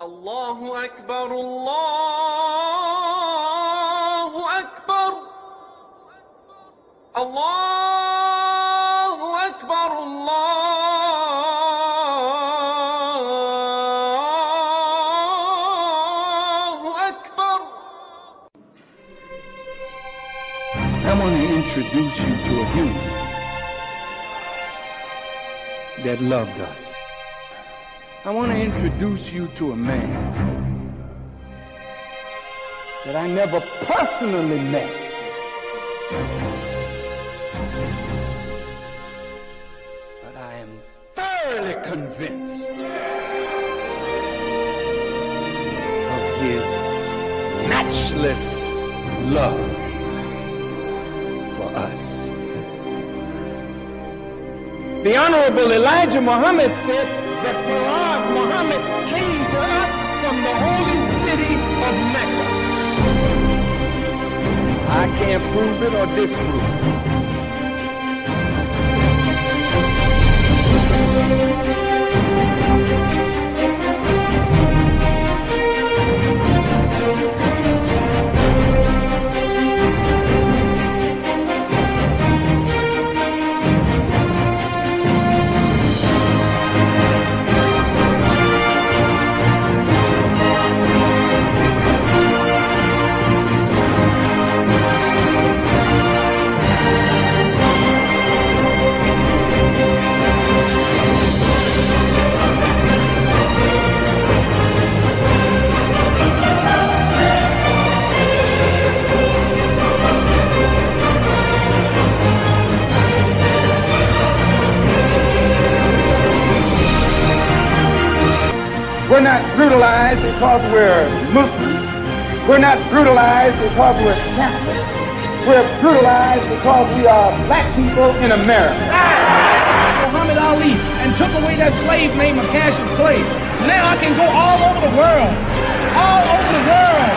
الله أكبر الله أكبر الله أكبر الله أكبر. I want to introduce you to a human that loved us. I want to introduce you to a man that I never personally met. But I am thoroughly convinced of his matchless love for us. The Honorable Elijah Muhammad said that Farad Muhammad came to us from the holy city of Mecca. I can't prove it or disprove We're not brutalized because we're Muslims. We're not brutalized because we're Catholic. We're brutalized because we are black people in America. Muhammad Ali and took away that slave name of Cassius Clay. Now I can go all over the world. All over the world.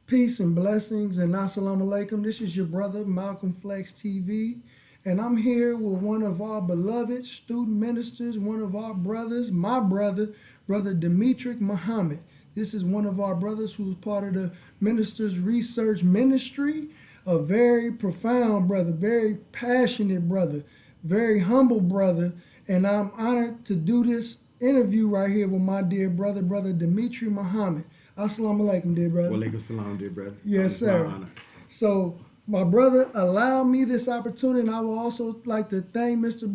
Peace and blessings and assalamu alaikum. This is your brother Malcolm Flex TV, and I'm here with one of our beloved student ministers, one of our brothers, my brother, Brother Demetric Muhammad. This is one of our brothers who's part of the Ministers Research Ministry, a very profound brother, very passionate brother, very humble brother, and I'm honored to do this interview right here with my dear brother, Brother Demetric Muhammad. Assalamu alaikum, dear brother. Walaikum salam, dear brother. Yes, sir. So, my brother, allow me this opportunity, and I would also like to thank Mr.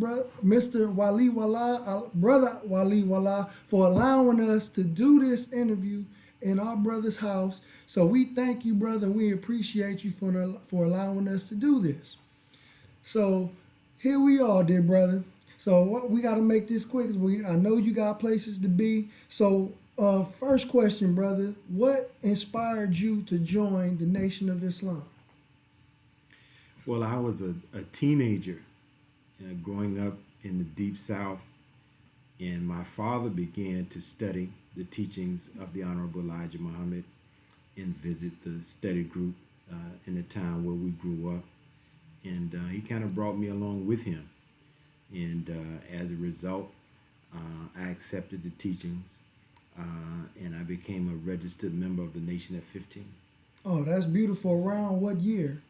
Wali Wallah, Brother Wali Wallah, for allowing us to do this interview in our brother's house. So we thank you, brother, and we appreciate you for allowing us to do this. So here we are, dear brother. So we got to make this quick, because I know you got places to be. So first question, brother, what inspired you to join the Nation of Islam? Well, I was a teenager growing up in the Deep South, and my father began to study the teachings of the Honorable Elijah Muhammad and visit the study group in the town where we grew up. And he kind of brought me along with him. And as a result, I accepted the teachings, and I became a registered member of the Nation at 15. Oh, that's beautiful. Around what year?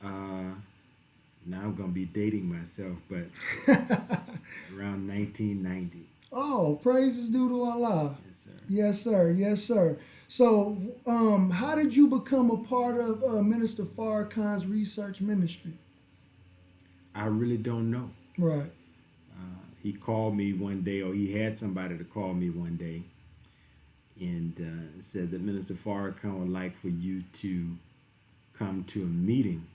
Now I'm going to be dating myself, but around 1990. Oh, praise is due to Allah. Yes, sir. Yes, sir. Yes, sir. So, how did you become a part of Minister Farrakhan's research ministry? I really don't know. Right. He called me one day, or he had somebody to call me one day, and said that Minister Farrakhan would like for you to come to a meeting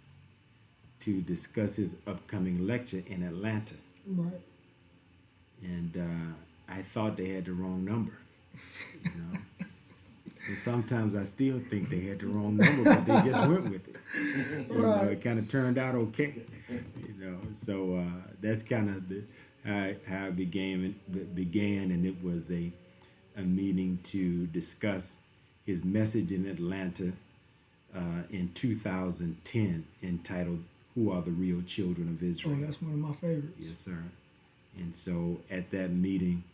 to discuss his upcoming lecture in Atlanta. Right. And I thought they had the wrong number. You know? And sometimes I still think they had the wrong number, but they just went with it. You know, Right. it kind of turned out okay. You know, so that's kind of how it began, and it was a meeting to discuss his message in Atlanta in 2010, entitled "Who Are the Real Children of Oh, Israel?" that's one of my favorites. Yes, sir. And so at that meeting,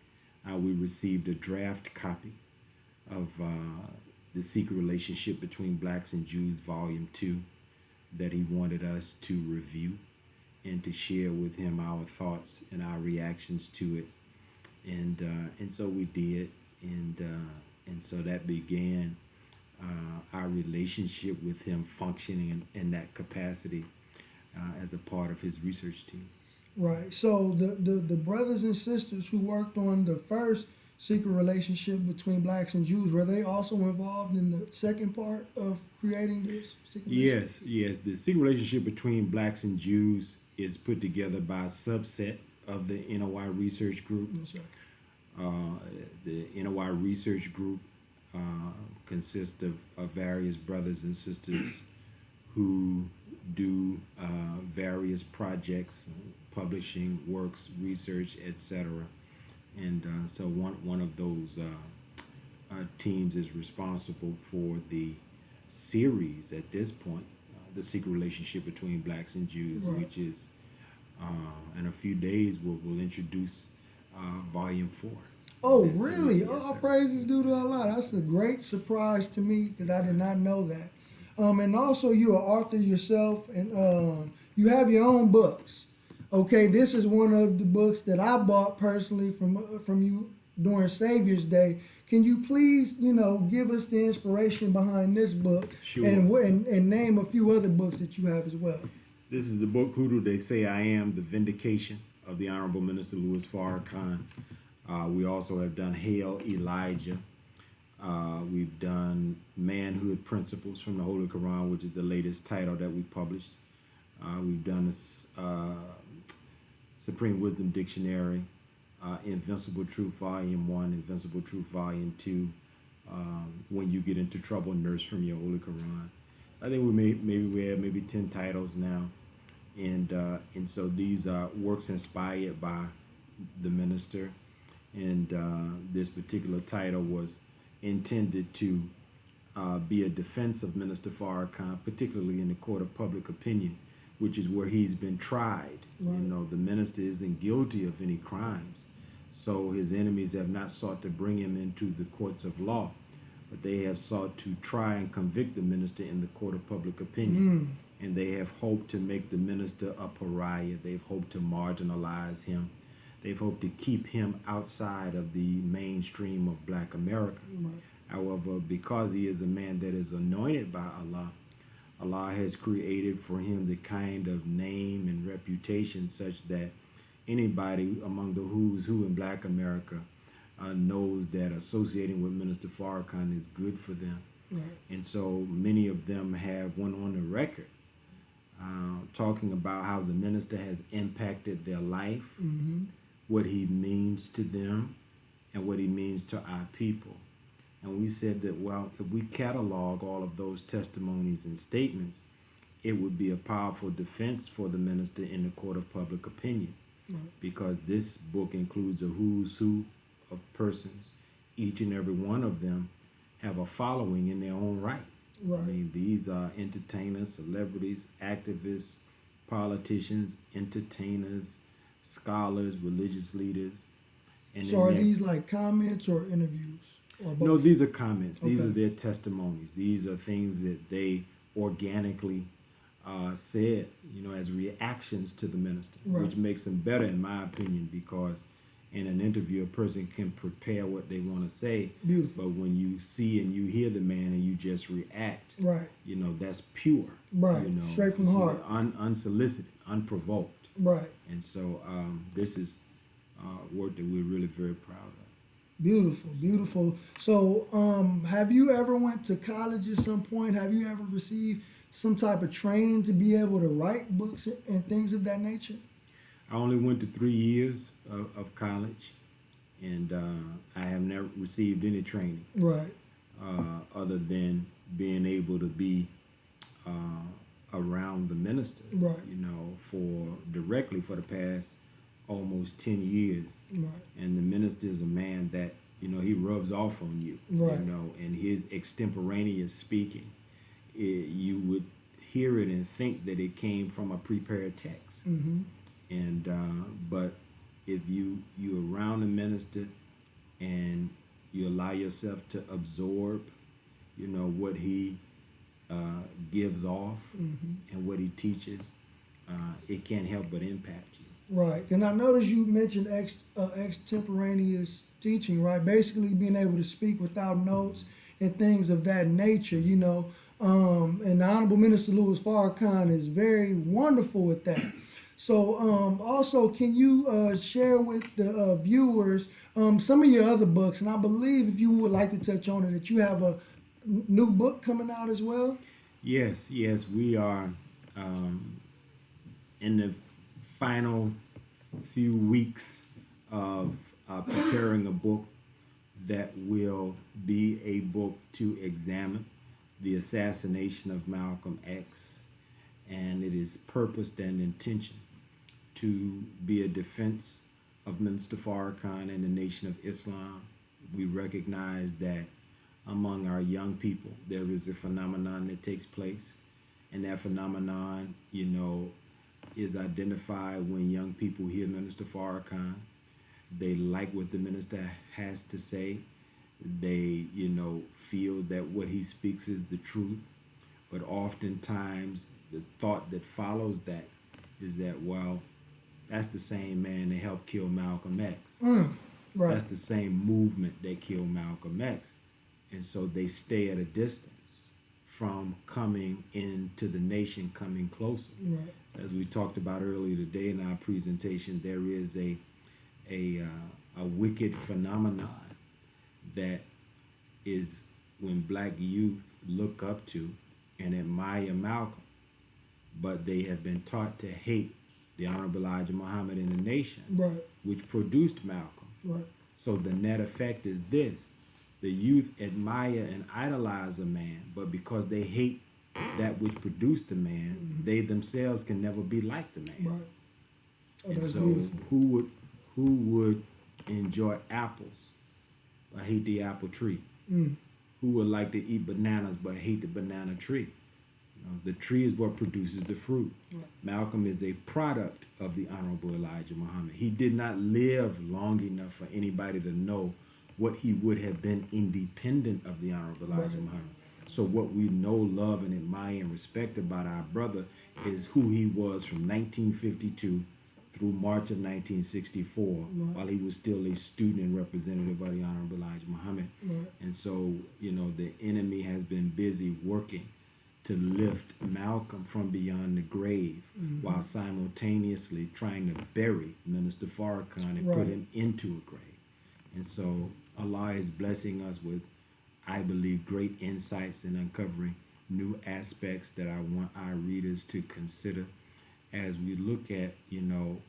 we received a draft copy of The Secret Relationship Between Blacks and Jews, Volume 2, that he wanted us to review and to share with him our thoughts and our reactions to it. And so we did, and so that began our relationship with him, functioning in that capacity as a part of his research team. Right. So the brothers and sisters who worked on the first secret relationship between blacks and Jews, were they also involved in the second part of creating this? Yes. The secret relationship between blacks and Jews is put together by a subset of the NOI Research Group. Yes, sir. The NOI Research Group consists of various brothers and sisters who do various projects, publishing works, research, etc. And so one of those teams is responsible for the series at this point, The Secret Relationship Between Blacks and Jews, Right. which is in a few days we'll introduce Volume 4. Oh, Yes, really? yes, All sir. praises due to Allah. That's a great surprise to me because I did not know that. And also, you're an author yourself, and you have your own books. Okay, this is one of the books that I bought personally from you during Savior's Day. Can you please, give us the inspiration behind this book, Sure. and name a few other books that you have as well? This is the book, Who Do They Say I Am? The Vindication of the Honorable Minister Louis Farrakhan. We also have done Hail Elijah. We've done Manhood Principles from the Holy Quran, which is the latest title that we published. We've done Supreme Wisdom Dictionary, Invincible Truth Volume 1, Invincible Truth Volume 2, When You Get Into Trouble, Nurse from Your Holy Quran. I think we have maybe 10 titles now, and so these are works inspired by the minister, and this particular title was intended to be a defense of Minister Farrakhan, particularly in the court of public opinion, which is where he's been tried. Right. The minister isn't guilty of any crimes, so his enemies have not sought to bring him into the courts of law, but they have sought to try and convict the minister in the court of public opinion. And they have hoped to make the minister a pariah. They've hoped to marginalize him. They've hoped to keep him outside of the mainstream of black America. Right. However, because he is a man that is anointed by Allah, Allah has created for him the kind of name and reputation such that anybody among the who's who in black America knows that associating with Minister Farrakhan is good for them. Right. And so many of them have went on the record talking about how the minister has impacted their life, Mm-hmm. what he means to them, and what he means to our people. And we said that, well, if we catalog all of those testimonies and statements, it would be a powerful defense for the minister in the court of public opinion. Right. Because this book includes a who's who of persons. Each and every one of them have a following in their own right. Right. I mean, these are entertainers, celebrities, activists, politicians, entertainers, scholars, religious leaders. And So are then these like comments or interviews? Or both? no, these are comments. These Okay. are their testimonies. These are things that they organically said, as reactions to the minister, Right. which makes them better, in my opinion, because in an interview, a person can prepare what they want to say. Beautiful. But when you see and you hear the man and you just react, Right. you know, that's pure. Right. You know, Straight from the heart. Unsolicited, unprovoked. Right. And so this is work that we're really very proud of. Beautiful, beautiful. So, have you ever went to college at some point? Have you ever received some type of training to be able to write books and things of that nature? I only went to 3 years of college, and I have never received any training Right. other than being able to be around the minister, Right. you know, directly for the past almost 10 years. Right. And the minister is a man that, you know, he rubs off on you, Right. you know, and his extemporaneous speaking, you would hear it and think that it came from a prepared text. Mm-hmm. And but if you're around the minister and you allow yourself to absorb, you know, what he gives off Mm-hmm. and what he teaches, it can't help but impact you. Right. And I noticed you mentioned extemporaneous teaching, right? Basically being able to speak without notes and things of that nature, you know. And the Honorable Minister Louis Farrakhan is very wonderful with that. So also, can you share with the viewers some of your other books? And I believe, if you would like to touch on it, that you have a new book coming out as well? Yes, we are in the final few weeks of preparing a book that will be a book to examine the assassination of Malcolm X, and it is purposed and intention to be a defense of Minister Farrakhan and the Nation of Islam. We recognize that among our young people there is a phenomenon that takes place, and that phenomenon, you know, is identified when young people hear Minister Farrakhan. They like what the minister has to say. They, you know, feel that what he speaks is the truth. But oftentimes the thought that follows that is that, well, that's the same man that helped kill Malcolm X. Right. That's the same movement that killed Malcolm X. And so they stay at a distance from coming into the nation, coming closer. Right. As we talked about earlier today in our presentation, there is a wicked phenomenon that is when black youth look up to and admire Malcolm, but they have been taught to hate the Honorable Elijah Muhammad and the nation, Right. which produced Malcolm. Right. So the net effect is this: the youth admire and idolize a man, but because they hate that which produced the man, they themselves can never be like the man. Right. Oh, And that's so beautiful. who would enjoy apples but hate the apple tree? Mm. Who would like to eat bananas but hate the banana tree? You know, the tree is what produces the fruit. Right. Malcolm is a product of the Honorable Elijah Muhammad. He did not live long enough for anybody to know what he would have been independent of the Honorable Elijah Right. Muhammad. So what we know, love, and admire and respect about our brother is who he was from 1952 through March of 1964, Right. while he was still a student and representative of the Honorable Elijah Muhammad. Right. And so, you know, the enemy has been busy working to lift Malcolm from beyond the grave, while simultaneously trying to bury Minister Farrakhan and Right. put him into a grave. And so Allah is blessing us with, I believe, great insights and uncovering new aspects that I want our readers to consider as we look at, you know,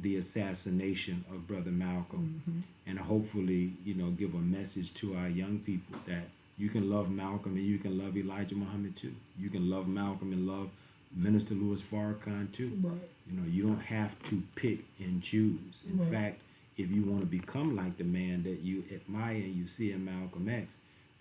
the assassination of Brother Malcolm, and hopefully, you know, give a message to our young people that you can love Malcolm and you can love Elijah Muhammad too. You can love Malcolm and love Minister Louis Farrakhan too. Right. You know, you don't have to pick and choose. In Right. fact, if you want to become like the man that you admire and you see in Malcolm X,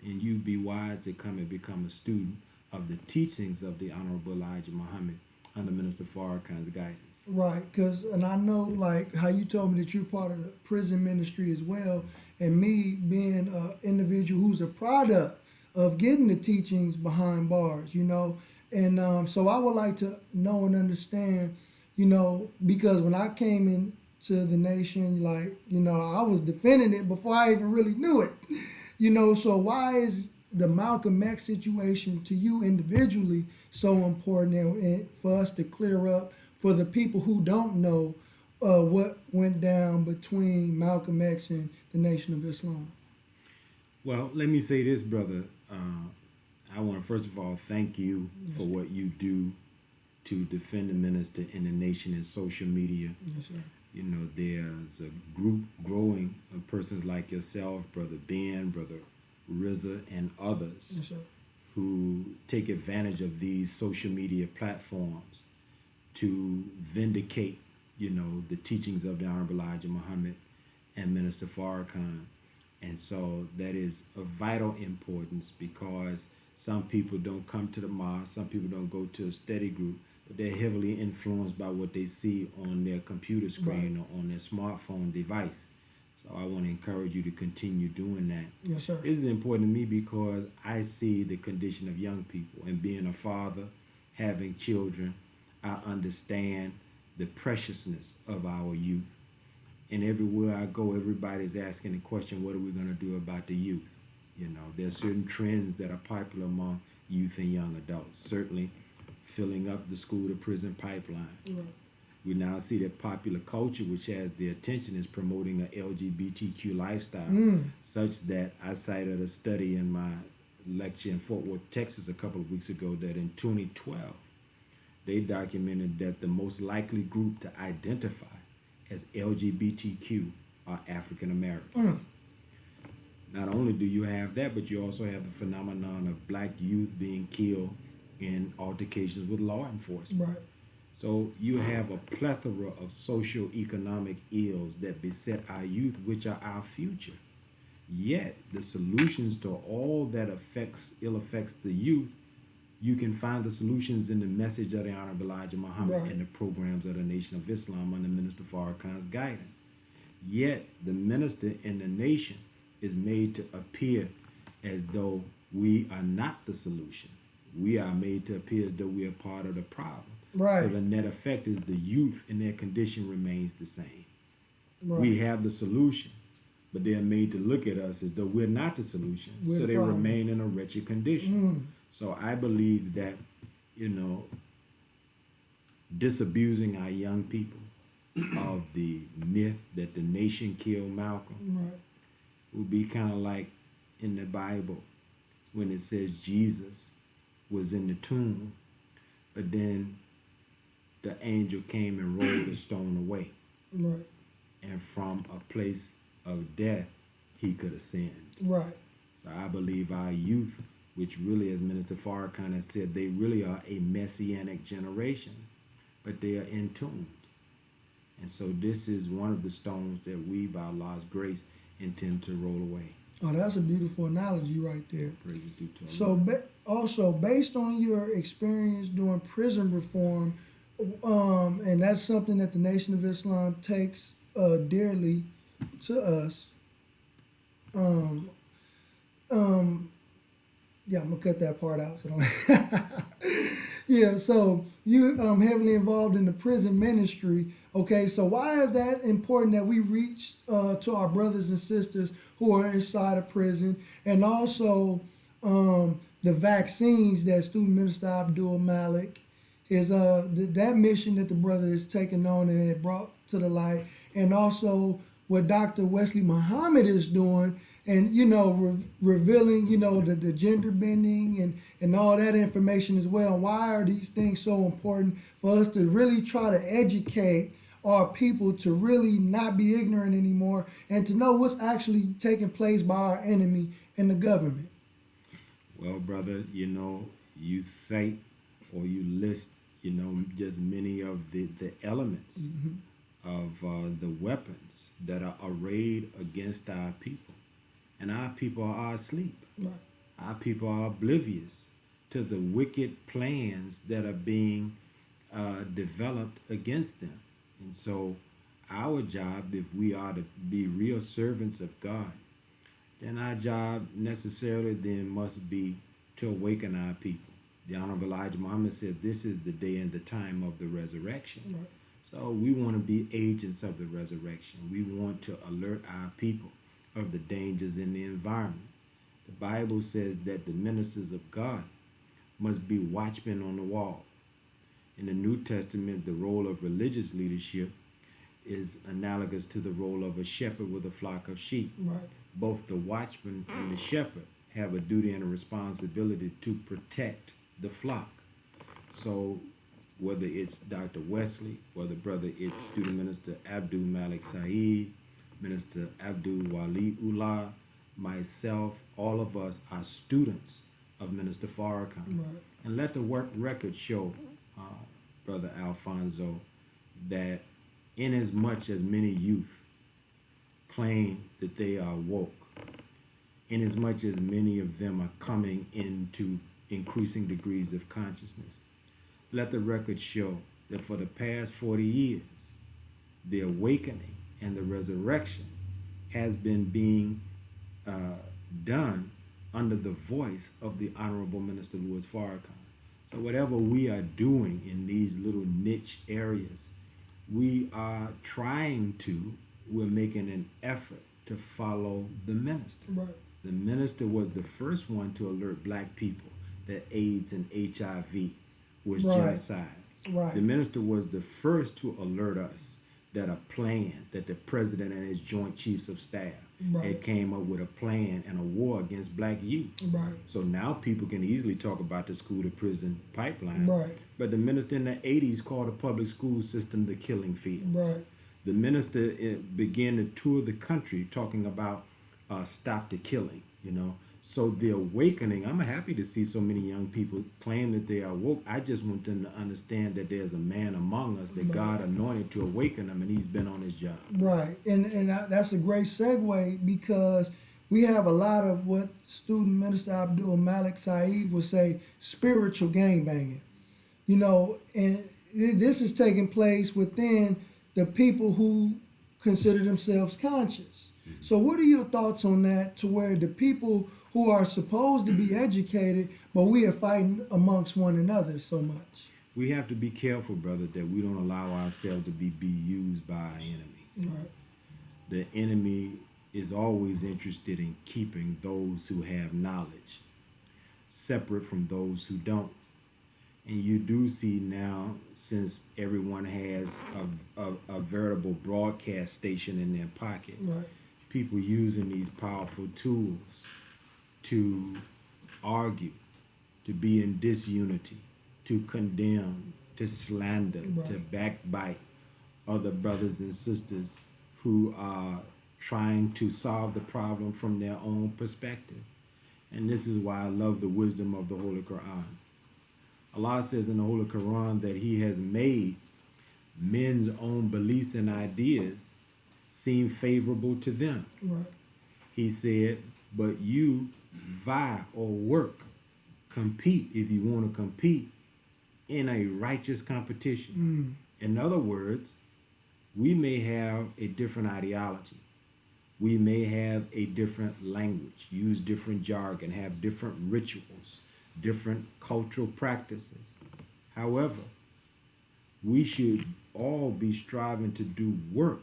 and you be wise to come and become a student of the teachings of the Honorable Elijah Muhammad under Minister Farrakhan's guidance. Right, and I know, like, how you told me that you're part of the prison ministry as well, and me being an individual who's a product of getting the teachings behind bars, you know, and so I would like to know and understand, you know, because when I came to the nation. Like, I was defending it before I even really knew it. So why is the Malcolm X situation to you individually so important, and for us to clear up for the people who don't know what went down between Malcolm X and the Nation of Islam? Well, let me say this, brother. I want to first of all thank you for what you do to defend the minister in the nation and social media. Yes, sir. There's a group growing of persons like yourself, Brother Ben, Brother Rizza, and others Yes, sir. who take advantage of these social media platforms to vindicate, the teachings of the Honorable Elijah Muhammad and Minister Farrakhan. And so that is of vital importance, because some people don't come to the mosque, some people don't go to a study group, but they're heavily influenced by what they see on their computer screen or on their smartphone device. So I want to encourage you to continue doing that. Yes, sir. This is important to me because I see the condition of young people, and being a father, having children, I understand the preciousness of our youth. And everywhere I go, everybody's asking the question, what are we going to do about the youth? There's certain trends that are popular among youth and young adults. Certainly, filling up the school-to-prison pipeline. Right. We now see that popular culture, which has the attention, is promoting an LGBTQ lifestyle, such that I cited a study in my lecture in Fort Worth, Texas, a couple of weeks ago, that in 2012, they documented that the most likely group to identify as LGBTQ are African Americans. Not only do you have that, but you also have the phenomenon of black youth being killed in altercations with law enforcement. Right. So you have a plethora of socio-economic ills that beset our youth, which are our future. Yet the solutions to all that ill affects the youth, you can find the solutions in the message of the Honorable Elijah Muhammad and the programs of the Nation of Islam under Minister Farrakhan's guidance. Yet the minister in the nation is made to appear as though we are not the solution. We are made to appear as though we are part of the problem. Right. So the net effect is the youth in their condition remains the same. Right. We have the solution, but they're made to look at us as though we're not the solution. We're so the they problem. remain in a wretched condition. So I believe that, disabusing our young people of the myth that the nation killed Malcolm Right. would be kind of like in the Bible when it says Jesus was in the tomb, but then the angel came and rolled the stone away. Right. And from a place of death, he could ascend. Right. So I believe our youth, which really, as Minister Farrakhan has said, they really are a messianic generation, but they are entombed. And so this is one of the stones that we, by Allah's grace, intend to roll away. Oh, that's a beautiful analogy right there. Praise be to So, Allah. also based on your experience doing prison reform, and that's something that the Nation of Islam takes dearly to us. Yeah, I'm gonna cut that part out. So don't yeah, so you heavily involved in the prison ministry. Okay, so why is that important that we reach to our brothers and sisters who are inside of prison, and also the vaccines that Student Minister Abdul Malik is that mission that the brother is taking on and it brought to the light, and also what Dr. Wesley Muhammad is doing, and revealing the gender bending and all that information as well. Why are these things so important for us to really try to educate our people to really not be ignorant anymore and to know what's actually taking place by our enemy and the government? Well, brother, you cite or you list, just many of the elements of the weapons that are arrayed against our people. And our people are asleep. Right. Our people are oblivious to the wicked plans that are being developed against them. And so our job, if we are to be real servants of God, then our job necessarily then must be to awaken our people. The Honorable Elijah Muhammad said this is the day and the time of the resurrection. Right. So we want to be agents of the resurrection. We want to alert our people of the dangers in the environment. The Bible says that the ministers of God must be watchmen on the wall. In the New Testament, the role of religious leadership is analogous to the role of a shepherd with a flock of sheep. Right. Both the watchman and the shepherd have a duty and a responsibility to protect the flock. So whether it's Dr. Wesley, whether brother it's student minister Abdul Malik Saeed, Minister Abdul Wali Ullah, myself, all of us are students of Minister Farrakhan. Right. And let the record show, Brother Alfonso, that inasmuch as many youth claim that they are woke, inasmuch as many of them are coming into increasing degrees of consciousness, let the record show that for the past 40 years, the awakening and the resurrection has been being done under the voice of the Honorable Minister Louis Farrakhan. So whatever we are doing in these little niche areas, we are we're making an effort to follow the minister. Right. The minister was the first one to alert black people that AIDS and HIV was Right. genocide. Right. The minister was the first to alert us that a plan, that the president and his joint chiefs of staff Right. had came up with a plan and a war against black youth. Right. So now people can easily talk about the school to prison pipeline. Right. But the minister in the 80s called the public school system the killing field. Right. The minister began to tour the country talking about stop the killing, So the awakening, I'm happy to see so many young people claim that they are woke. I just want them to understand that there's a man among us that God anointed to awaken them, and he's been on his job. Right, and that's a great segue, because we have a lot of what student minister Abdul Malik Saeed would say, spiritual gangbanging. And this is taking place within the people who consider themselves conscious. So what are your thoughts on that, to where the people who are supposed to be educated, but we are fighting amongst one another so much? We have to be careful, brother, that we don't allow ourselves to be used by our enemies. Right. The enemy is always interested in keeping those who have knowledge separate from those who don't. And you do see now, since everyone has a veritable broadcast station in their pocket, Right. people using these powerful tools to argue, to be in disunity, to condemn, to slander, Right. to backbite other brothers and sisters who are trying to solve the problem from their own perspective. And this is why I love the wisdom of the Holy Quran. Allah says in the Holy Quran that he has made men's own beliefs and ideas seem favorable to them. Right. He said, but you vie or work, compete, if you want to compete, in a righteous competition. In other words, we may have a different ideology. We may have a different language, use different jargon, have different rituals, different cultural practices. However, we should all be striving to do works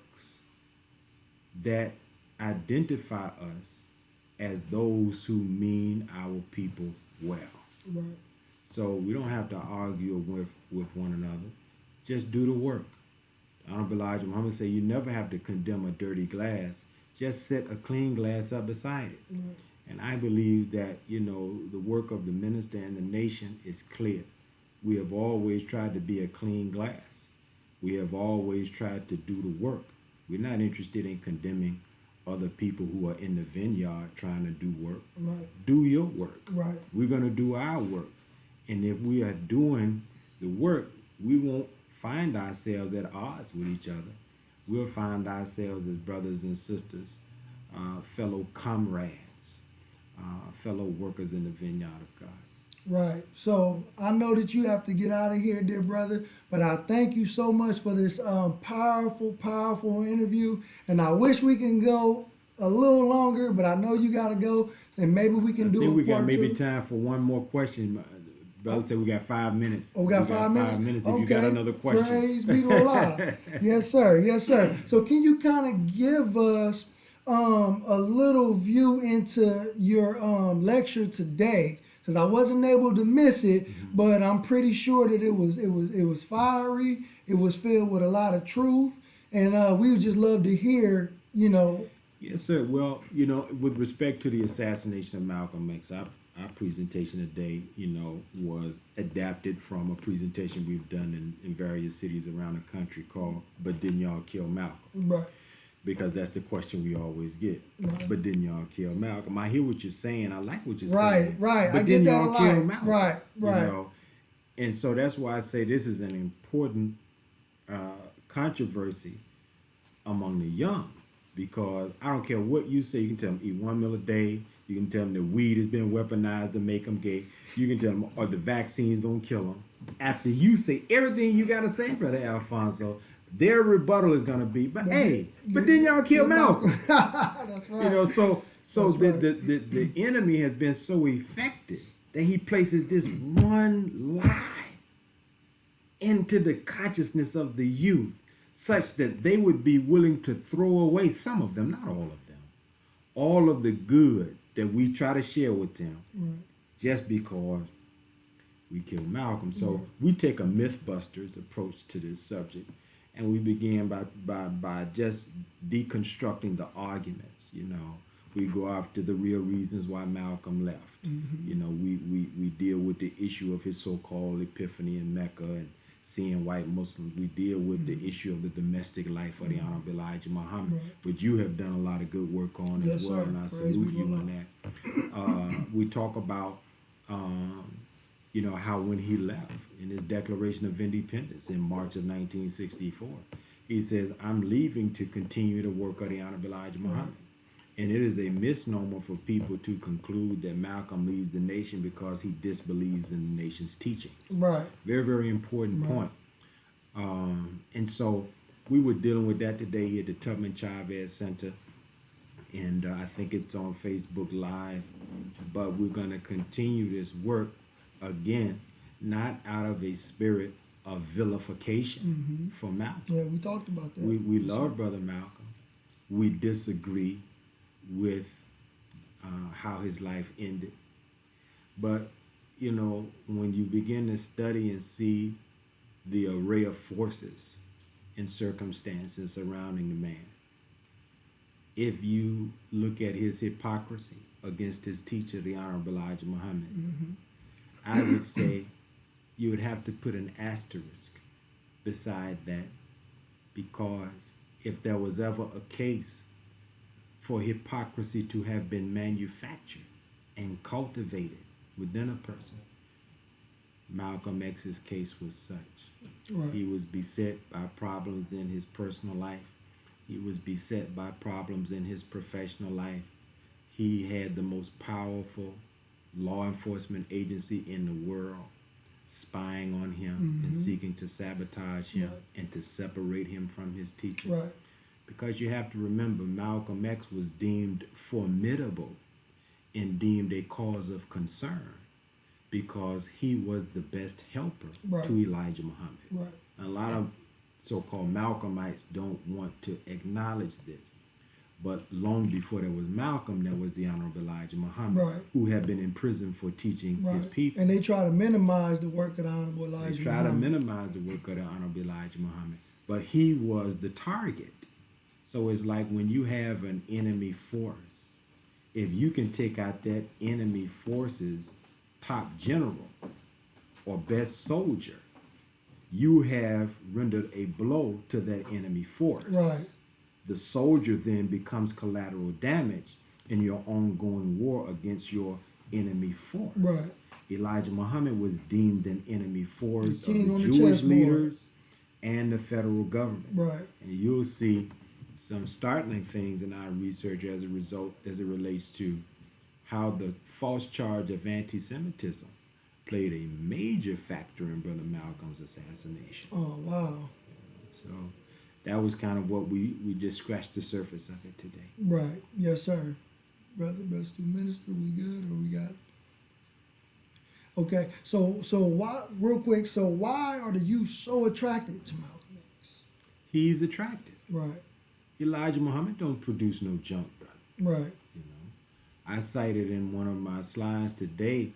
that identify us as those who mean our people well. Right. So we don't have to argue with one another. Just do the work. Honorable Elijah Muhammad said you never have to condemn a dirty glass. Just set a clean glass up beside it. Right. And I believe that, the work of the minister and the nation is clear. We have always tried to be a clean glass. We have always tried to do the work. We're not interested in condemning other people who are in the vineyard trying to do work. Right. Do your work. Right. We're going to do our work. And if we are doing the work, we won't find ourselves at odds with each other. We'll find ourselves as brothers and sisters, fellow comrades, fellow workers in the vineyard of God. Right. So I know that you have to get out of here, dear brother, but I thank you so much for this powerful, powerful interview. And I wish we can go a little longer, but I know you got to go, and maybe we can do I think we got part maybe two. time for one more question. Brother said we got 5 minutes. Oh, we got 5 minutes? If you got another question. Praise be to Allah. Yes, sir. Yes, sir. So can you kind of give us a little view into your lecture today? Because I wasn't able to miss it, but I'm pretty sure that it was fiery. It was filled with a lot of truth, and we would just love to hear, Yes, sir. Well, with respect to the assassination of Malcolm X, our presentation today, was adapted from a presentation we've done in various cities around the country called "But Didn't Y'all Kill Malcolm?" Right. Because that's the question we always get. Right. But didn't y'all kill Malcolm? I hear what you're saying. I like what you're Right, saying. right. But I didn't get that y'all a kill lot. Malcolm? Right, right. And so that's why I say this is an important controversy among the young. Because I don't care what you say. You can tell them eat 1 meal a day. You can tell them that weed has been weaponized to make them gay. You can tell them, or the vaccine's going to kill them. After you say everything you got to say, Brother Alfonso, their rebuttal is going to be, but didn't y'all kill Malcolm? That's right. So That's right. the enemy has been so effective that he places this one lie into the consciousness of the youth, such that they would be willing to throw away, some of them, not all of them, all of the good that we try to share with them, just because we killed Malcolm. So we take a Mythbusters approach to this subject, and we begin by just deconstructing the arguments. We go after the real reasons why Malcolm left. We deal with the issue of his so-called epiphany in Mecca and seeing white Muslims. We deal with the issue of the domestic life of the Honorable Elijah Muhammad, which you have done a lot of good work on as well, and I salute you on that. We talk about how when he left in his Declaration of Independence in March of 1964, he says, "I'm leaving to continue the work of the Honorable Elijah Muhammad." And it is a misnomer for people to conclude that Malcolm leaves the nation because he disbelieves in the nation's teachings. Right. Very, very important point. And so we were dealing with that today here at the Tubman Chavez Center. And I think it's on Facebook Live. But we're going to continue this work, again, not out of a spirit of vilification for Malcolm. Yeah, we talked about that. We love Brother Malcolm. We disagree with how his life ended. But, when you begin to study and see the array of forces and circumstances surrounding the man, if you look at his hypocrisy against his teacher, the Honorable Elijah Muhammad, I would say you would have to put an asterisk beside that, because if there was ever a case for hypocrisy to have been manufactured and cultivated within a person, Malcolm X's case was such. Right. He was beset by problems in his personal life. He was beset by problems in his professional life. He had the most powerful law enforcement agency in the world spying on him and seeking to sabotage him and to separate him from his teaching. Right. Because you have to remember, Malcolm X was deemed formidable and deemed a cause of concern because he was the best helper to Elijah Muhammad. Right. A lot of so-called Malcolmites don't want to acknowledge this. But long before there was Malcolm, there was the Honorable Elijah Muhammad, who had been in prison for teaching his people. And they try to minimize the work of the Honorable Elijah They try to minimize the work of the Honorable Elijah Muhammad. But he was the target. So it's like when you have an enemy force, if you can take out that enemy force's top general or best soldier, you have rendered a blow to that enemy force. Right. The soldier then becomes collateral damage in your ongoing war against your enemy force. Right. Elijah Muhammad was deemed an enemy force of king on the the Jewish chessboard. leaders and the federal government. Right. And you'll see some startling things in our research as a result, as it relates to how the false charge of anti-Semitism played a major factor in Brother Malcolm's assassination. Oh, wow. So that was kind of what we just scratched the surface of it today. Right. Yes, sir. Brother, best to minister, we good or we got? Okay, so why, real quick, so why are the youth so attracted to Malcolm X? He's attractive. Right, Elijah Muhammad don't produce no junk, brother. right, You know, I cited in one of my slides today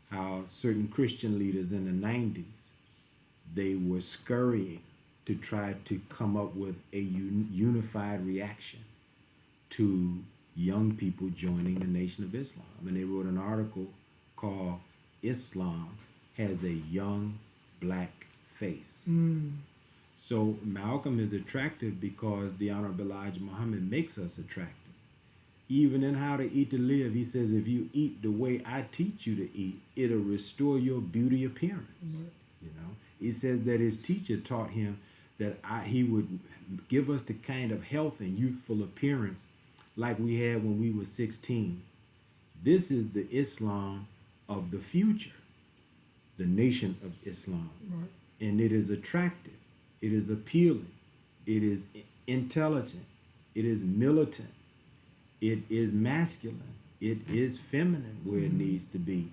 how certain Christian leaders in the 90s, they were scurrying to try to come up with a unified reaction to young people joining the Nation of Islam. And they wrote an article called Islam Has a Young Black Face. So Malcolm is attractive because the Honorable Elijah Muhammad makes us attractive. Even in How to Eat to Live, he says, if you eat the way I teach you to eat, it'll restore your beauty appearance. You know, he says that his teacher taught him that he would give us the kind of health and youthful appearance like we had when we were 16. This is the Islam of the future, the Nation of Islam. right, And it is attractive, it is appealing, it is intelligent, it is militant, it is masculine, it is feminine where it needs to be.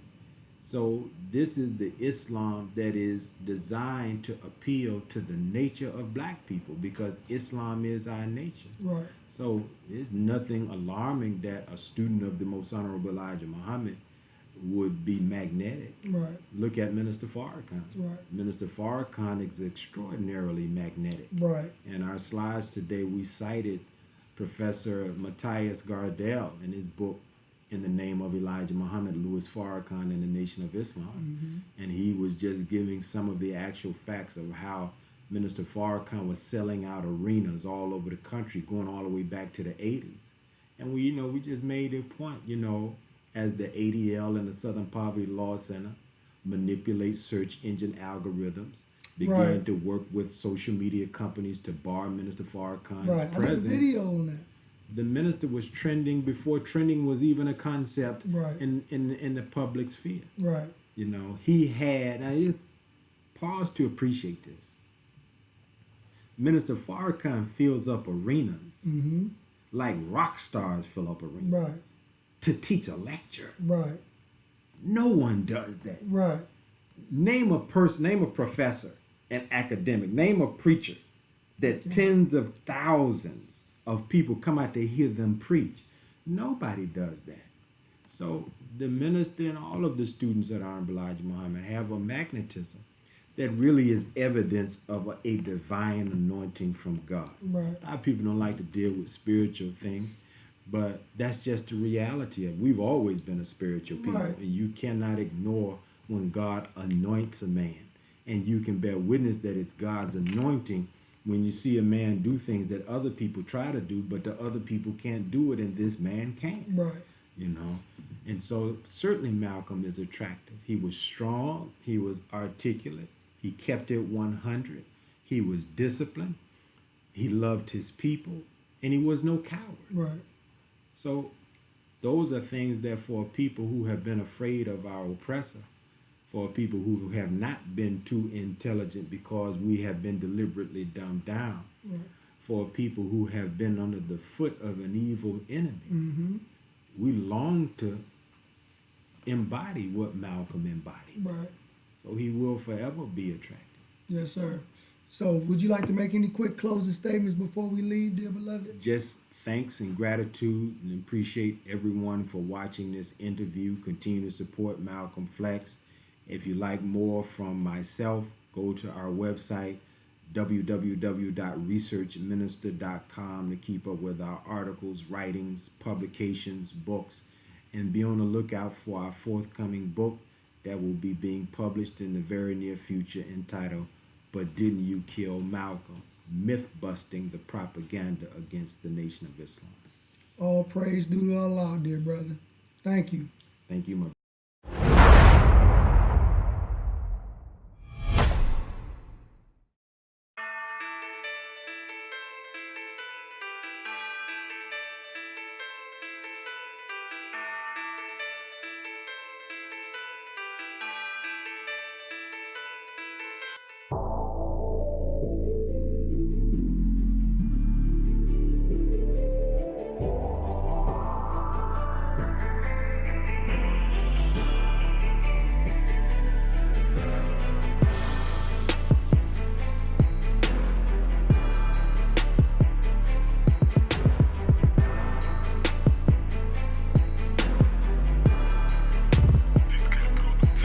So this is the Islam that is designed to appeal to the nature of black people, because Islam is our nature. right, So there's nothing alarming that a student of the Most Honorable Elijah Muhammad would be magnetic. right, Look at Minister Farrakhan. right, Minister Farrakhan is extraordinarily magnetic. right, In our slides today, we cited Professor Matthias Gardel in his book, In the Name of Elijah Muhammad, Louis Farrakhan and the Nation of Islam. And he was just giving some of the actual facts of how Minister Farrakhan was selling out arenas all over the country, going all the way back to the 80s. And we just made a point, as the ADL and the Southern Poverty Law Center manipulate search engine algorithms, began Right. to work with social media companies to bar Minister Farrakhan's right. I did a presence. video on that. The minister was trending before trending was even a concept Right. in the public sphere. Right, He had, I just pause to appreciate this. Minister Farrakhan fills up arenas like rock stars fill up arenas right, to teach a lecture. right, No one does that. right, Name a person, name a professor, an academic, name a preacher that tens of thousands of people come out to hear them preach. Nobody does that. So the minister and all of the students at Honorable Elijah Muhammad have a magnetism that really is evidence of a divine anointing from God. right, A lot of people don't like to deal with spiritual things, but that's just the reality of it. We've always been a spiritual people, Right. and you cannot ignore when God anoints a man. And you can bear witness that it's God's anointing when you see a man do things that other people try to do, but the other people can't do it, and this man can. right, And so certainly Malcolm is attractive. He was strong, he was articulate, he kept it 100, he was disciplined, he loved his people, and he was no coward. right, So those are things that for people who have been afraid of our oppressor, for people who have not been too intelligent because we have been deliberately dumbed down, right. for people who have been under the foot of an evil enemy, we long to embody what Malcolm embodied. Right. So he will forever be attractive. Yes, sir. So, would you like to make any quick closing statements before we leave, dear beloved? Just thanks and gratitude, and appreciate everyone for watching this interview. Continue to support Malcolm Flex. If you like more from myself, go to our website, www.researchminister.com, to keep up with our articles, writings, publications, books, and be on the lookout for our forthcoming book that will be being published in the very near future, entitled But Didn't You Kill Malcolm? Myth-busting the propaganda against the Nation of Islam. All praise due to Allah, dear brother. Thank you. Thank you, my